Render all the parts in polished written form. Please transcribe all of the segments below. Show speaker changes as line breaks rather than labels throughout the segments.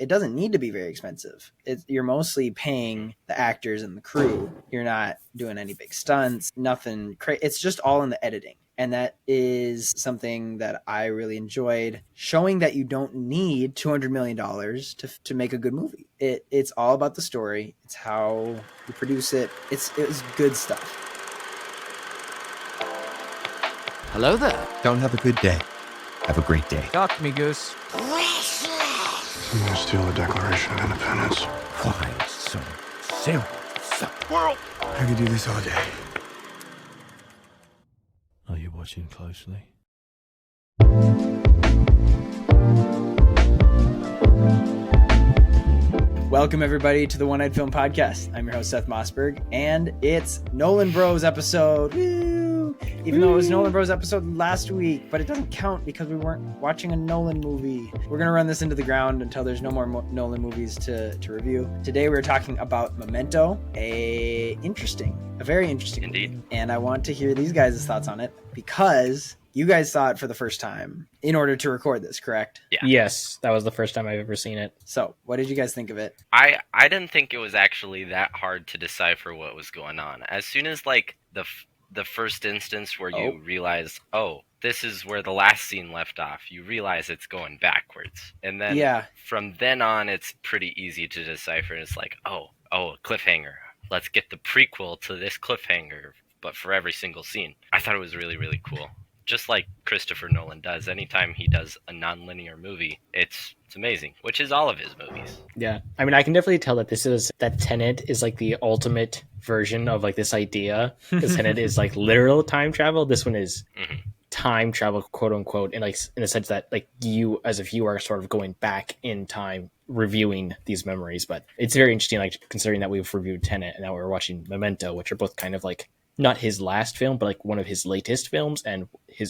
it doesn't need to be very expensive. You're mostly paying the actors and the crew. You're not doing any big stunts, nothing crazy. It's just all in the editing. And that is something that I really enjoyed, showing that you don't need $200 million to make a good movie. It's all about the story. It's how you produce it. It was good stuff.
Hello there.
Don't have a good day. Have a great day.
Talk to me, Goose.
I'm gonna steal the Declaration of Independence.
Why so simple?
Squirrel! I could do this all day.
Are you watching closely?
Welcome, everybody, to the One-Eyed Film Podcast. I'm your host, Seth Mossberg, and it's Nolan Bros episode. Woo! Even though it was Nolan Bros episode last week, but it doesn't count because we weren't watching a Nolan movie. We're going to run this into the ground until there's no more Nolan movies to review. Today, we're talking about Memento, a very interesting
Indeed
movie. And I want to hear these guys' thoughts on it because you guys saw it for the first time in order to record this, correct?
Yeah.
Yes, that was the first time I've ever seen it.
So, what did you guys think of it?
I didn't think it was actually that hard to decipher what was going on. As soon as like the first instance where you realize, this is where the last scene left off, you realize it's going backwards. And then from then on, it's pretty easy to decipher. It's like, a cliffhanger. Let's get the prequel to this cliffhanger, but for every single scene. I thought it was really, really cool. Just like Christopher Nolan does. Anytime he does a non-linear movie, it's amazing, which is all of his movies.
Yeah. I mean, I can definitely tell that Tenet is like the ultimate version of like this idea. Because Tenet is like literal time travel. This one is time travel, quote unquote, and like in the sense that like you as a viewer are sort of going back in time reviewing these memories. But it's very interesting, like considering that we've reviewed Tenet and now we're watching Memento, which are both kind of like not his last film, but like one of his latest films and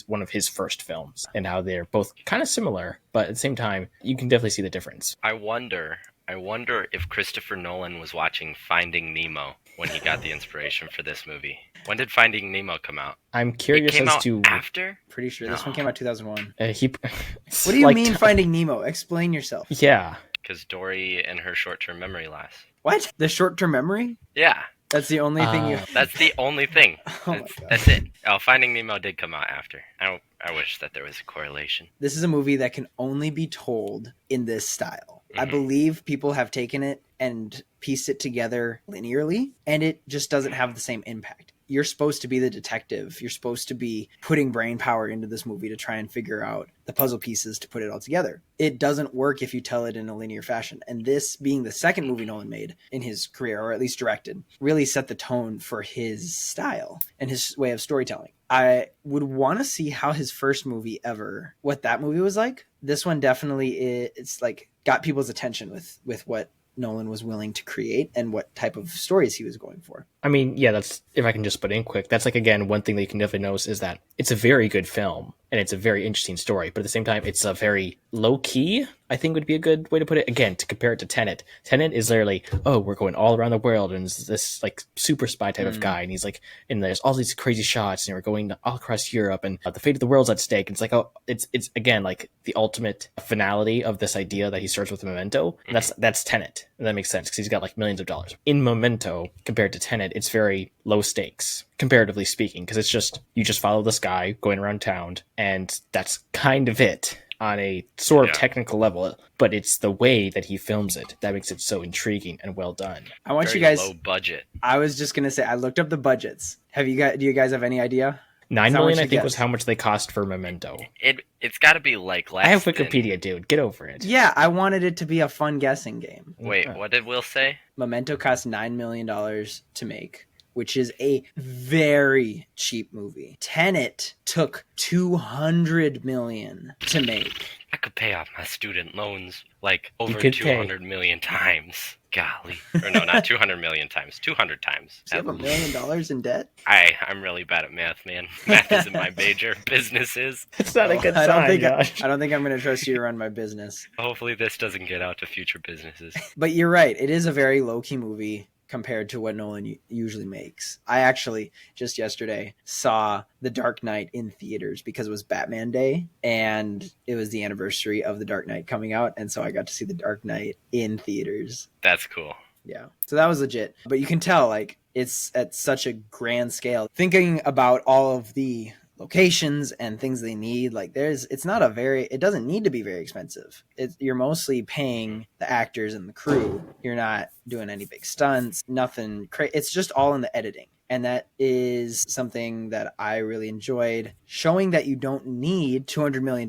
one of his first films, and how they're both kind of similar, but at the same time, you can definitely see the difference.
I wonder if Christopher Nolan was watching Finding Nemo when he got the inspiration for this movie. When did Finding Nemo come out?
I'm curious as to
after.
Pretty sure this one came out 2001.
What
do you mean Finding Nemo? Explain yourself.
Yeah,
because Dory and her short-term memory loss.
What? The short-term memory?
Yeah.
That's the only thing you...
That's the only thing. That's it. Finding Nemo did come out after. I wish that there was a correlation.
This is a movie that can only be told in this style. I believe people have taken it and pieced it together linearly, and it just doesn't have the same impact. You're supposed to be the detective. You're supposed to be putting brain power into this movie to try and figure out the puzzle pieces to put it all together. It doesn't work if you tell it in a linear fashion. And this being the second movie Nolan made in his career, or at least directed, really set the tone for his style and his way of storytelling. I would want to see how his first movie ever, what that movie was like. This one definitely it's like got people's attention with what Nolan was willing to create and what type of stories he was going for.
I mean, yeah, that's, if I can just put in quick, that's like, again, one thing that you can definitely notice is that it's a very good film and it's a very interesting story, but at the same time, it's a very low key, I think would be a good way to put it. Again, to compare it to Tenet. Tenet is literally, we're going all around the world and it's this like super spy type of guy. And he's like, and there's all these crazy shots and we're going all across Europe and the fate of the world's at stake. And it's like, it's again, like the ultimate finality of this idea that he starts with Memento. And that's Tenet. And that makes sense because he's got like millions of dollars. In Memento, compared to Tenet, it's very low stakes, comparatively speaking, because it's just, you just follow this guy going around town and that's kind of it on a sort of technical level, but it's the way that he films it that makes it so intriguing and well done.
I want
very
you guys
low budget.
I was just going to say, I looked up the budgets. Do you guys have any idea?
$9 million, I think, was how much they cost for Memento.
It's got to be like less.
I have Wikipedia, dude. Get over it.
Yeah, I wanted it to be a fun guessing game.
Wait, what did Will say?
Memento cost $9 million to make, which is a very cheap movie. Tenet took $200 million to make.
I could pay off my student loans like over 200 million times. Golly. Or no, not 200 million times. 200 times.
Do you have $1 million in debt?
I'm really bad at math, man. Math isn't my major. Business is.
It's not a good sign,
I don't think I'm going to trust you to run my business.
Hopefully this doesn't get out to future businesses.
But you're right. It is a very low-key movie compared to what Nolan usually makes. I actually just yesterday saw The Dark Knight in theaters because it was Batman Day and it was the anniversary of The Dark Knight coming out, and so I got to see The Dark Knight in theaters.
That's cool.
Yeah. So that was legit. But you can tell, like, it's at such a grand scale. Thinking about all of the locations and things they need, like, it doesn't need to be very expensive. You're mostly paying the actors and the crew. You're not doing any big stunts, nothing crazy. It's just all in the editing. And that is something that I really enjoyed, showing that you don't need $200 million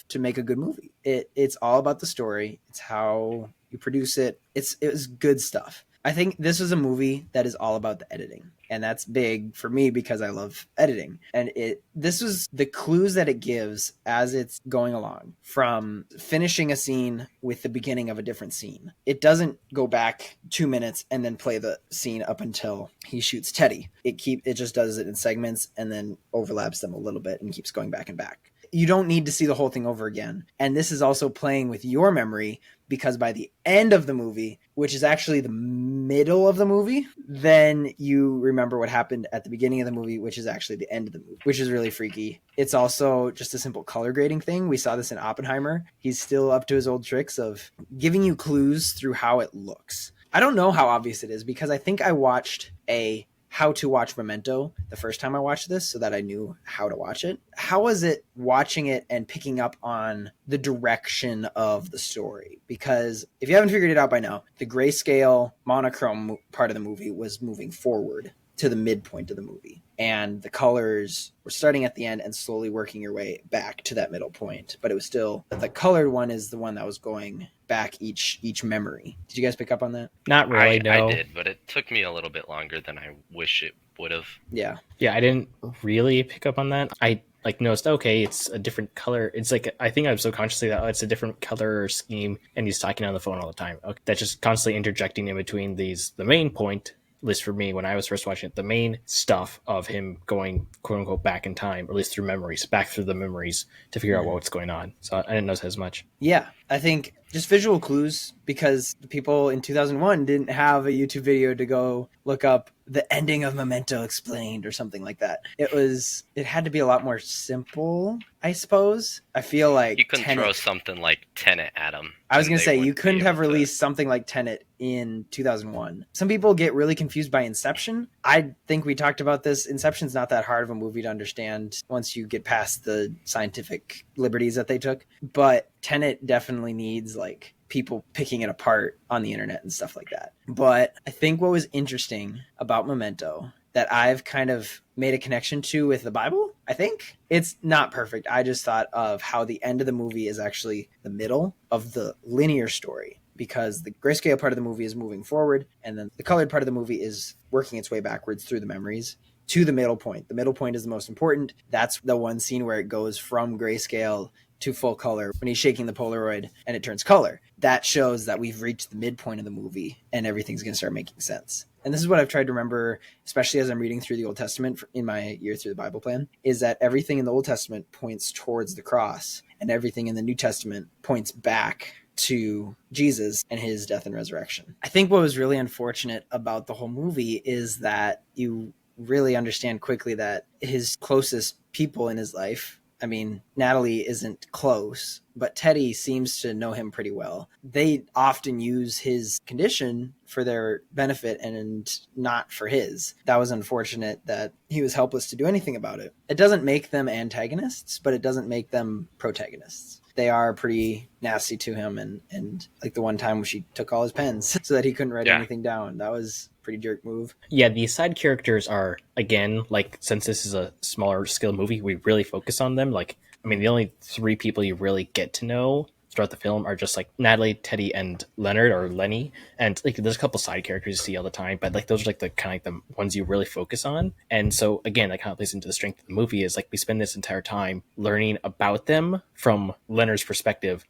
to make a good movie. It's all about the story. It's how you produce it. It was good stuff. I think this is a movie that is all about the editing, and that's big for me because I love editing. And this was the clues that it gives as it's going along, from finishing a scene with the beginning of a different scene. It doesn't go back 2 minutes and then play the scene up until he shoots Teddy. It just does it in segments and then overlaps them a little bit and keeps going back and back. You don't need to see the whole thing over again. And this is also playing with your memory, because by the end of the movie, which is actually the middle of the movie, then you remember what happened at the beginning of the movie, which is actually the end of the movie, which is really freaky. It's also just a simple color grading thing. We saw this in Oppenheimer. He's still up to his old tricks of giving you clues through how it looks. I don't know how obvious it is, because I think I watched a how to watch Memento the first time I watched this so that I knew how to watch it. How was it watching it and picking up on the direction of the story? Because if you haven't figured it out by now, the grayscale monochrome part of the movie was moving forward to the midpoint of the movie, and the colors were starting at the end and slowly working your way back to that middle point. But it was still, the colored one is the one that was going back each memory. Did you guys pick up on that?
Not really, no.
I did, but it took me a little bit longer than I wish it would have.
Yeah,
I didn't really pick up on that. I noticed, okay, it's a different color. It's like, I think I'm subconsciously that it's a different color scheme, and he's talking on the phone all the time. Okay, that's just constantly interjecting in between the main point. At least for me, when I was first watching it, the main stuff of him going, quote unquote, back in time, or at least back through the memories to figure out what's going on. So I didn't notice as much.
Yeah, I think just visual clues, because the people in 2001 didn't have a YouTube video to go look up the ending of Memento explained or something like that. It had to be a lot more simple, I suppose. I feel like
you couldn't throw something like Tenet at them.
I was going to say, you couldn't have released something like Tenet in 2001. Some people get really confused by Inception. I think we talked about this. Inception's not that hard of a movie to understand once you get past the scientific liberties that they took. But Tenet definitely needs, like, people picking it apart on the internet and stuff like that. But I think what was interesting about Memento that I've kind of made a connection to with the Bible, I think it's not perfect. I just thought of how the end of the movie is actually the middle of the linear story, because the grayscale part of the movie is moving forward, and then the colored part of the movie is working its way backwards through the memories to the middle point. The middle point is the most important. That's the one scene where it goes from grayscale to full color when he's shaking the Polaroid and it turns color. That shows that we've reached the midpoint of the movie and everything's going to start making sense. And this is what I've tried to remember, especially as I'm reading through the Old Testament in my year through the Bible plan, is that everything in the Old Testament points towards the cross, and everything in the New Testament points back to Jesus and his death and resurrection. I think what was really unfortunate about the whole movie is that you really understand quickly that his closest people in his life, I mean, Natalie isn't close, but Teddy seems to know him pretty well. They often use his condition for their benefit and not for his. That was unfortunate that he was helpless to do anything about it. It doesn't make them antagonists, but it doesn't make them protagonists. They are pretty nasty to him, and like the one time when she took all his pens so that he couldn't write anything down. That was a pretty jerk move.
Yeah, the side characters are, again, like, since this is a smaller scale movie, we really focus on them. Like, I mean, the only three people you really get to know throughout the film are just like Natalie, Teddy, and Leonard or Lenny. And like, there's a couple side characters you see all the time, but like, those are like the kind of like the ones you really focus on. And so again, that kind of plays into the strength of the movie, is like, we spend this entire time learning about them from Leonard's perspective,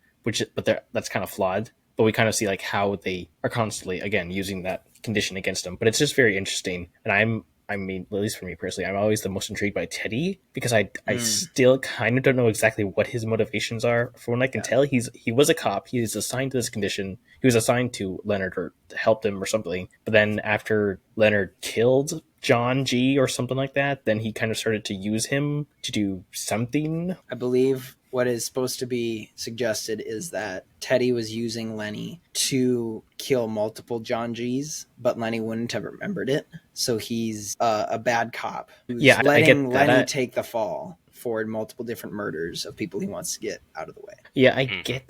that's kind of flawed. But we kind of see like how they are constantly, again, using that condition against them. But it's just very interesting. And I'm I mean, at least for me personally, I'm always the most intrigued by Teddy because I still kind of don't know exactly what his motivations are. From what I can tell, he was a cop. He was assigned to this condition. He was assigned to Leonard or helped him or something. But then after Leonard killed John G or something like that, then he kind of started to use him to do something.
I believe what is supposed to be suggested is that Teddy was using Lenny to kill multiple John G's, but Lenny wouldn't have remembered it. So he's a bad cop who's letting Lenny take the fall for multiple different murders of people he wants to get out of the way.
Yeah,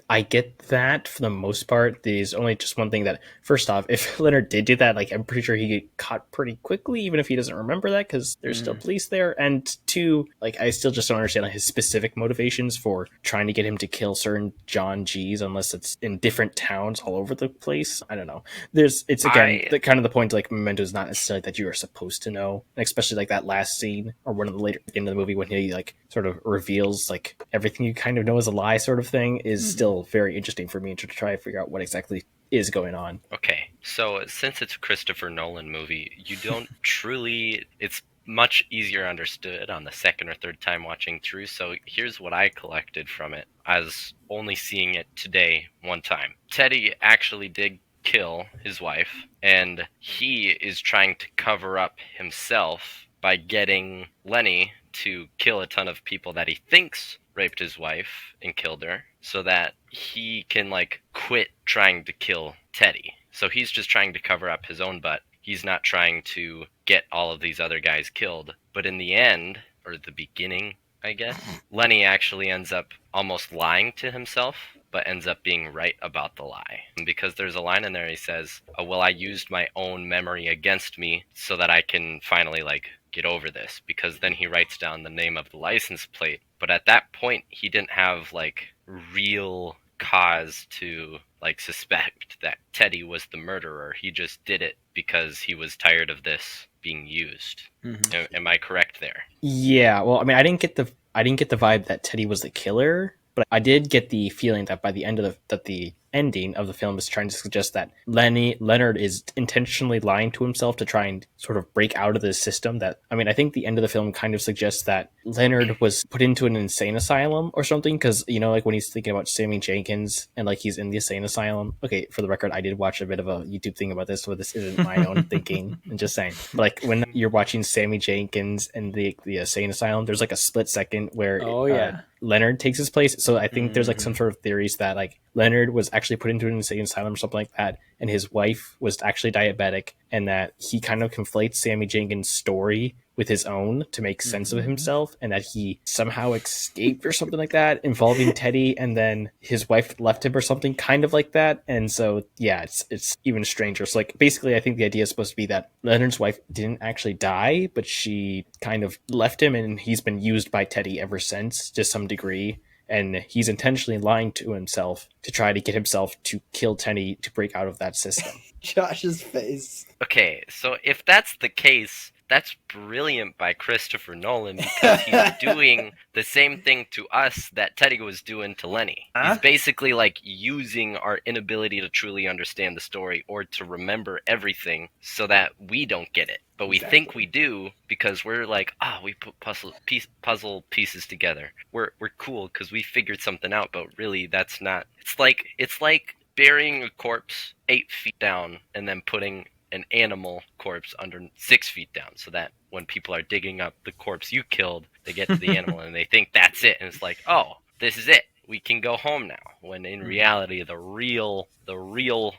I get that for the most part. There's only just one thing that, first off, if Leonard did do that, like, I'm pretty sure he get caught pretty quickly, even if he doesn't remember that, because there's still police there. And two, like, I still just don't understand his specific motivations for trying to get him to kill certain John G's, unless it's in different towns all over the place. I don't know. It's again kind of the point. Like, Memento is not necessarily that you are supposed to know, and especially like that last scene or one of the later in the movie when he like sort of reveals like everything you kind of know is a lie, sort of thing, is still very interesting for me to try to figure out what exactly is going on.
Okay, so since it's a Christopher Nolan movie, you don't truly, it's much easier understood on the second or third time watching through. So here's what I collected from it as only seeing it today one time. Teddy actually did kill his wife, and he is trying to cover up himself by getting Lenny to kill a ton of people that he thinks raped his wife and killed her, so that he can like quit trying to kill Teddy. So he's just trying to cover up his own butt. He's not trying to get all of these other guys killed. But in the end, or the beginning, I guess, Lenny actually ends up almost lying to himself, but ends up being right about the lie. Because there's a line in there, he says, "Oh, well, I used my own memory against me so that I can finally like get over this," because then he writes down the name of the license plate. But at that point, he didn't have like real cause to like suspect that Teddy was the murderer. He just did it because he was tired of this being used. Am I correct there?
Yeah, well, I mean, I didn't get the vibe that Teddy was the killer, but I did get the feeling that by the end of the ending of the film is trying to suggest that Leonard is intentionally lying to himself to try and sort of break out of this system. That, I mean, I think the end of the film kind of suggests that Leonard was put into an insane asylum or something, because, you know, like when he's thinking about Sammy Jenkins and like he's in the insane asylum. Okay, for the record, I did watch a bit of a YouTube thing about this, so this isn't my own thinking. I'm just saying, but like when you're watching Sammy Jenkins and the insane asylum, there's like a split second where Leonard takes his place. So I think there's like some sort of theories that like Leonard was actually put into an insane asylum or something like that, and his wife was actually diabetic, and that he kind of conflates Sammy Jenkins' story with his own to make sense of himself, and that he somehow escaped or something like that involving Teddy, and then his wife left him or something kind of like that. And so yeah, it's even stranger. So like basically I think the idea is supposed to be that Leonard's wife didn't actually die, but she kind of left him, and he's been used by Teddy ever since to some degree. And he's intentionally lying to himself to try to get himself to kill Teddy to break out of that system.
Josh's face.
Okay, so if that's the case, that's brilliant by Christopher Nolan, because he's doing the same thing to us that Teddy was doing to Lenny. He's basically like using our inability to truly understand the story or to remember everything so that we don't get it. But we think we do because we're like, we put puzzle pieces together. We're cool because we figured something out, but really that's not. It's like burying a corpse 8 feet down and then putting an animal corpse under 6 feet down, so that when people are digging up the corpse you killed, they get to the animal and they think that's it, and it's like, oh, this is it. We can go home now. When in reality, the real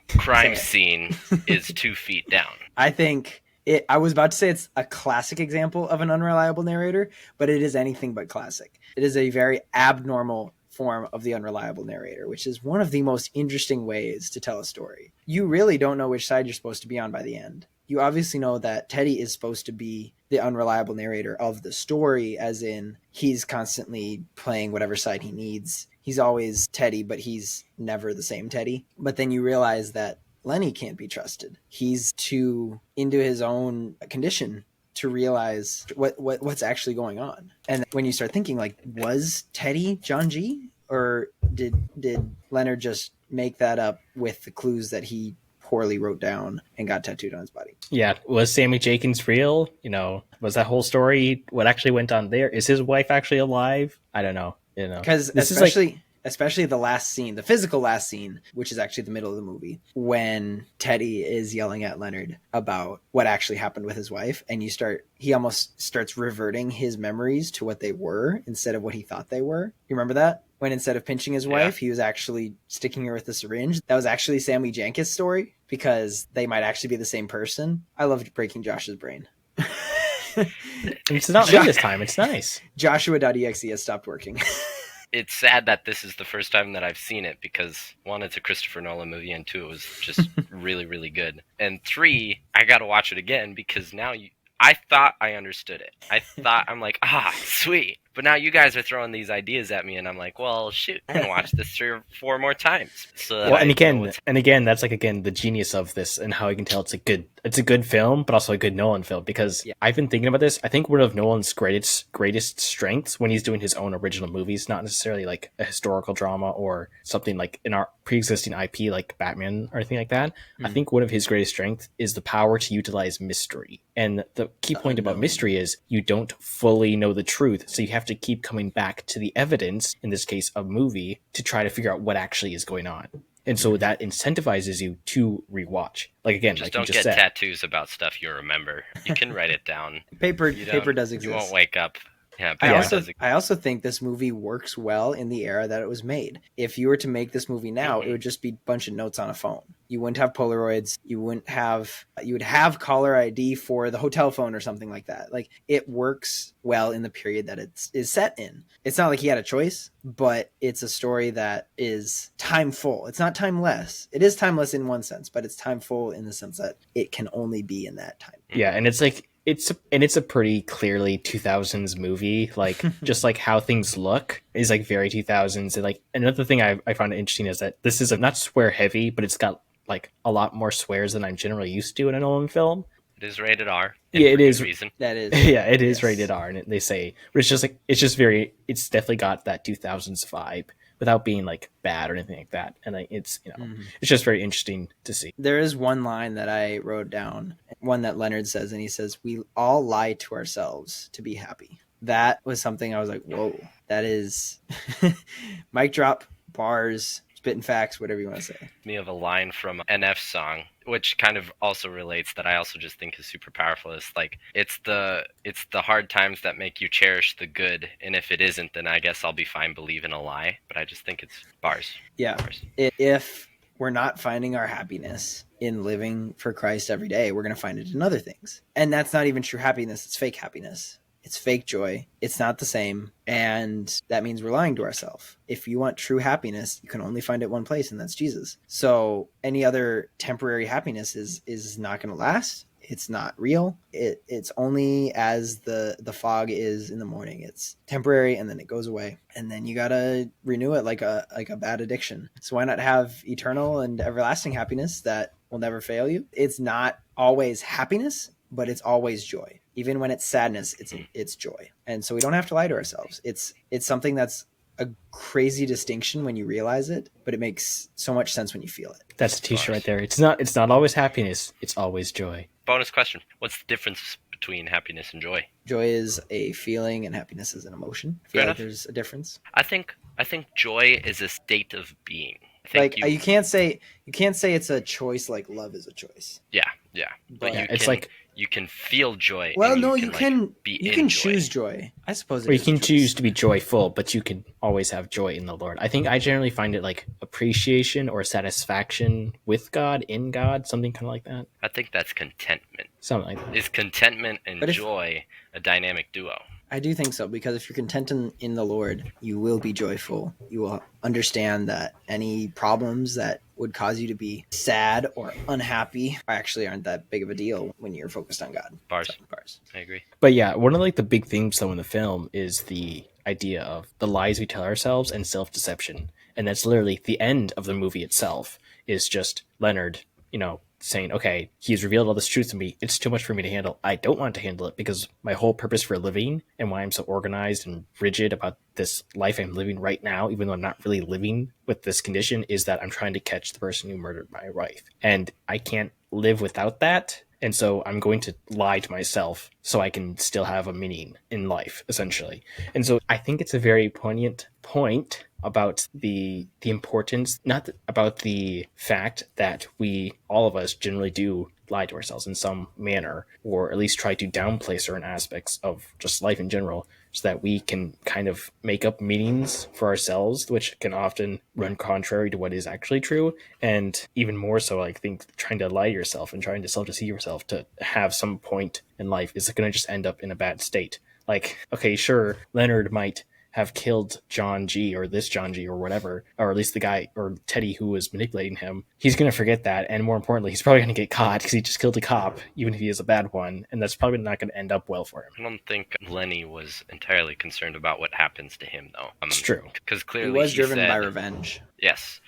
crime scene is 2 feet down.
I think I was about to say it's a classic example of an unreliable narrator, but it is anything but classic. It is a very abnormal form of the unreliable narrator, which is one of the most interesting ways to tell a story. You really don't know which side you're supposed to be on by the end. You obviously know that Teddy is supposed to be the unreliable narrator of the story, as in he's constantly playing whatever side he needs. He's always Teddy, but he's never the same Teddy. But then you realize that Lenny can't be trusted. He's too into his own condition to realize what's actually going on. And when you start thinking, like, was Teddy John G? Or did Leonard just make that up with the clues that he poorly wrote down and got tattooed on his body.
Yeah, was Sammy Jenkins real? Was that whole story what actually went on there? Is his wife actually alive? I don't know.
Because
this
especially the last scene, the physical last scene, which is actually the middle of the movie, when Teddy is yelling at Leonard about what actually happened with his wife, and he almost starts reverting his memories to what they were instead of what he thought they were. You remember that? When instead of pinching his wife, he was actually sticking her with a syringe. That was actually Sammy Jenkins' story, because they might actually be the same person. I loved breaking Josh's brain.
It's not me this time. It's nice.
Joshua.exe has stopped working.
It's sad that this is the first time that I've seen it because, one, it's a Christopher Nolan movie, and two, it was just really, really good. And three, I gotta watch it again because now I thought I understood it. I'm like, sweet. But now you guys are throwing these ideas at me, and I'm like, well, shoot, I'm gonna watch this 3 or 4 more times. So
and again, that's the genius of this, and how you can tell it's a good film, but also a good Nolan film. Because I've been thinking about this. I think one of Nolan's greatest strengths when he's doing his own original movies, not necessarily like a historical drama or something like in our pre-existing IP like Batman or anything like that. I think one of his greatest strengths is the power to utilize mystery. And the key point about mystery is you don't fully know the truth, so you have to keep coming back to the evidence, in this case a movie, to try to figure out what actually is going on. And so that incentivizes you to rewatch. Like again,
just
like
don't
you just
get
said.
tattoos about stuff you remember. You can write it down.
Paper does exist.
You won't wake up. Yeah,
I also think this movie works well in the era that it was made. If you were to make this movie now, it would just be a bunch of notes on a phone. You wouldn't have Polaroids. You would have caller ID for the hotel phone or something like that. Like, it works well in the period that it is set in. It's not like he had a choice, but it's a story that is timeful. It's not timeless. It is timeless in one sense, but it's timeful in the sense that it can only be in that time.
Yeah, and it's like it's a pretty clearly 2000s movie. Like just like how things look is like very 2000s. And like another thing I found interesting is that this is not swear heavy, but it's got like a lot more swears than I'm generally used to in a Nolan film.
It is rated R.
Yeah, it is.
Reason.
That is.
Yeah, it is rated R, and they say, but it's definitely got that 2000s vibe without being like bad or anything like that. And like it's it's just very interesting to see.
There is one line that I wrote down, one that Leonard says, and he says, "We all lie to ourselves to be happy." That was something I was like, whoa, that is mic drop, bars, spitting facts, whatever you want to say.
Me of a line from NF song, which kind of also relates, that I also just think is super powerful. It's like, it's the hard times that make you cherish the good, and if it isn't, then I guess I'll be fine believing a lie. But I just think it's bars.
Yeah.
Bars.
If we're not finding our happiness in living for Christ every day, we're going to find it in other things. And that's not even true happiness. It's fake happiness. It's fake joy. It's not the same. And that means we're lying to ourselves. If you want true happiness, you can only find it one place, and that's Jesus. So any other temporary happiness is not going to last. It's not real. It's only as the fog is in the morning. It's temporary, and then it goes away. And then you got to renew it like a bad addiction. So why not have eternal and everlasting happiness that will never fail you? It's not always happiness, but it's always joy. Even when it's sadness, it's joy. And so we don't have to lie to ourselves. It's something that's a crazy distinction when you realize it, but it makes so much sense when you feel it.
That's a t-shirt right there. It's not always happiness, it's always joy.
Bonus question. What's the difference between happiness and joy?
Joy is a feeling and happiness is an emotion. I feel like there's a difference.
I think joy is a state of being.
Like you can't say it's a choice like love is a choice.
Yeah. But you can feel joy.
Well, no, you can
joy.
choose joy. I suppose.
Or you can choose to be joyful, but you can always have joy in the Lord. I think I generally find it like appreciation or satisfaction with God, in God, something kind of like that.
I think that's contentment.
Something like that.
Is contentment and joy a dynamic duo?
I do think so, because if you're content in the Lord, you will be joyful. You will understand that any problems that would cause you to be sad or unhappy actually aren't that big of a deal when you're focused on God.
Bars.
I
agree.
But yeah, one of like the big themes though in the film is the idea of the lies we tell ourselves and self-deception. And that's literally the end of the movie itself, is just Leonard, saying, okay, he's revealed all this truth to me. It's too much for me to handle. I don't want to handle it because my whole purpose for living and why I'm so organized and rigid about this life I'm living right now, even though I'm not really living with this condition, is that I'm trying to catch the person who murdered my wife. And I can't live without that. And so I'm going to lie to myself so I can still have a meaning in life, essentially. And so I think it's a very poignant point about the importance, not about the fact that we, all of us, generally do lie to ourselves in some manner, or at least try to downplay certain aspects of just life in general, so that we can kind of make up meanings for ourselves, which can often run contrary to what is actually true. And even more so, I think trying to lie to yourself and trying to self-deceive yourself to have some point in life is going to just end up in a bad state. Like, okay, sure, Leonard might have killed John G, or this John G, or whatever, or at least the guy or Teddy who was manipulating him. He's going to forget that, and more importantly, he's probably going to get caught because he just killed a cop, even if he is a bad one, and that's probably not going to end up well for him.
I don't think Lenny was entirely concerned about what happens to him, though.
It's true.
Because clearly
He was driven
said,
by revenge.
Yes.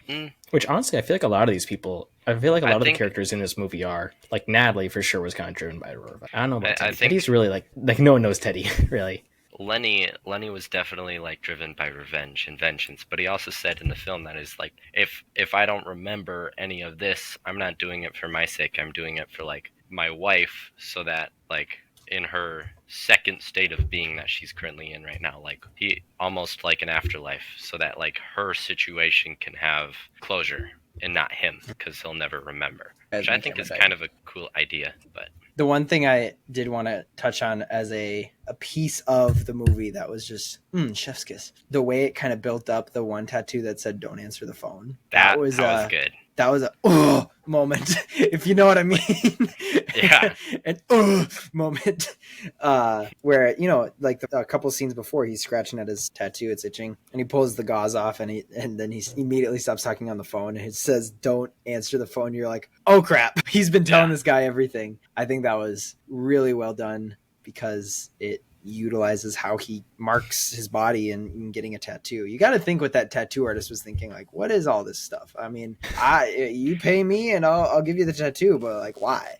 Which honestly, I feel like a lot of these people, I feel like a lot of the characters in this movie are, like Natalie for sure was kind of driven by revenge. I don't know about Teddy. Teddy's really like no one knows Teddy, really.
Lenny was definitely like driven by revenge and vengeance, but he also said in the film that is like, if I don't remember any of this, I'm not doing it for my sake. I'm doing it for like my wife, so that like in her second state of being that she's currently in right now, like he almost like an afterlife, so that like her situation can have closure and not him, because he'll never remember. Which I think is kind of a cool idea, but.
The one thing I did want to touch on as a piece of the movie that was just chef's kiss. The way it kind of built up the one tattoo that said "Don't answer the phone." That was
good.
That was a moment, if you know what I mean.
Yeah.
An moment where, you know, like a couple scenes before, he's scratching at his tattoo, it's itching, and he pulls the gauze off, and then he immediately stops talking on the phone, and it says "Don't answer the phone." You're like, oh crap, he's been telling this guy everything. I think that was really well done because it utilizes how he marks his body in getting a tattoo. You got to think what that tattoo artist was thinking, like, what is all this stuff? I mean, you pay me and I'll give you the tattoo, but like, why?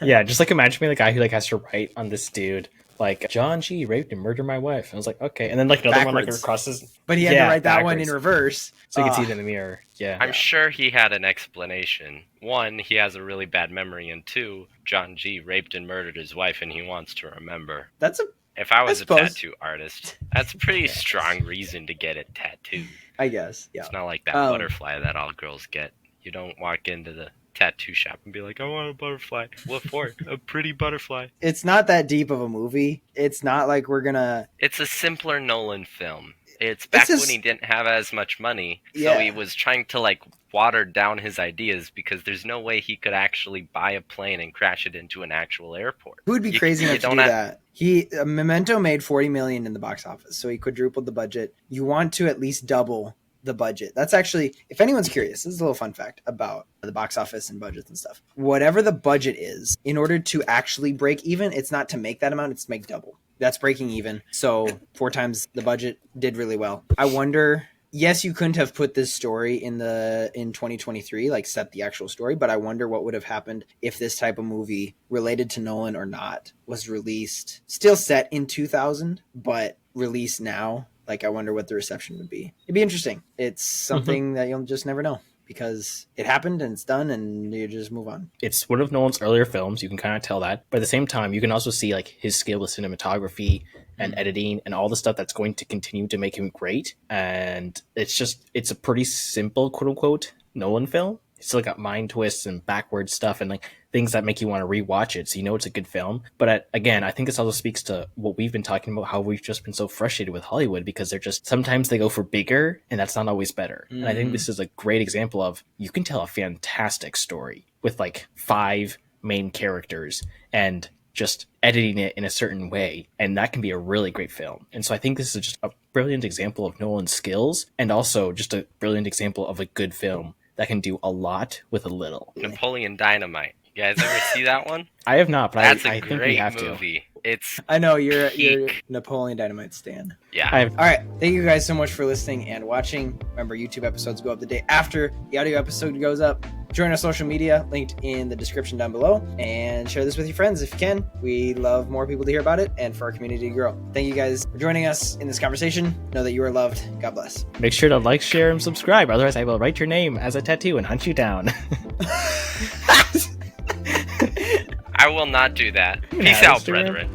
Yeah, just like imagine me the guy who like has to write on this dude like, John G raped and murdered my wife. I was like, okay, and then like another one like crosses,
but he had to write that one in reverse
so you can see it in the mirror. I'm
sure he had an explanation. One, he has a really bad memory, and two, John G raped and murdered his wife and he wants to remember. If I was a tattoo artist, that's a pretty strong reason to get it tattooed.
I guess. Yeah.
It's not like that butterfly that all girls get. You don't walk into the tattoo shop and be like, I want a butterfly. What for? A pretty butterfly.
It's not that deep of a movie. It's not like we're gonna...
It's a simpler Nolan film. It's back when he didn't have as much money, so he was trying to like water down his ideas, because there's no way he could actually buy a plane and crash it into an actual airport.
Who would be crazy enough to do that? Memento made $40 million in the box office, so he quadrupled the budget. You want to at least double the budget. That's actually, if anyone's curious, this is a little fun fact about the box office and budgets and stuff. Whatever the budget is, in order to actually break even, it's not to make that amount, it's to make double. That's breaking even. So 4 times the budget did really well. I wonder, yes, you couldn't have put this story in 2023, like set the actual story, but I wonder what would have happened if this type of movie, related to Nolan or not, was released, still set in 2000, but released now. Like, I wonder what the reception would be. It'd be interesting. It's something that you'll just never know, because it happened and it's done and you just move on.
It's one of Nolan's earlier films. You can kind of tell that. But at the same time, you can also see like his skill with cinematography and editing and all the stuff that's going to continue to make him great. And it's a pretty simple, quote unquote, Nolan film. It's still got mind twists and backward stuff and like things that make you want to rewatch it, so you know it's a good film. But again, I think this also speaks to what we've been talking about, how we've just been so frustrated with Hollywood, because they're just, sometimes they go for bigger and that's not always better. And I think this is a great example of, you can tell a fantastic story with like 5 main characters and just editing it in a certain way, and that can be a really great film. And so I think this is just a brilliant example of Nolan's skills, and also just a brilliant example of a good film that can do a lot with a little.
Napoleon Dynamite. You guys ever see that one?
I have not, but
That's
I think we have
movie.
to.
I know you're Napoleon Dynamite stan.
Yeah.
All right. Thank you guys so much for listening and watching. Remember, YouTube episodes go up the day after the audio episode goes up. Join our social media linked in the description down below, and share this with your friends if you can. We love more people to hear about it and for our community to grow. Thank you guys for joining us in this conversation. Know that you are loved. God bless.
Make sure to like, share, and subscribe. Otherwise, I will write your name as a tattoo and hunt you down.
I will not do that. Peace
Yeah,
out,
Instagram.
brethren.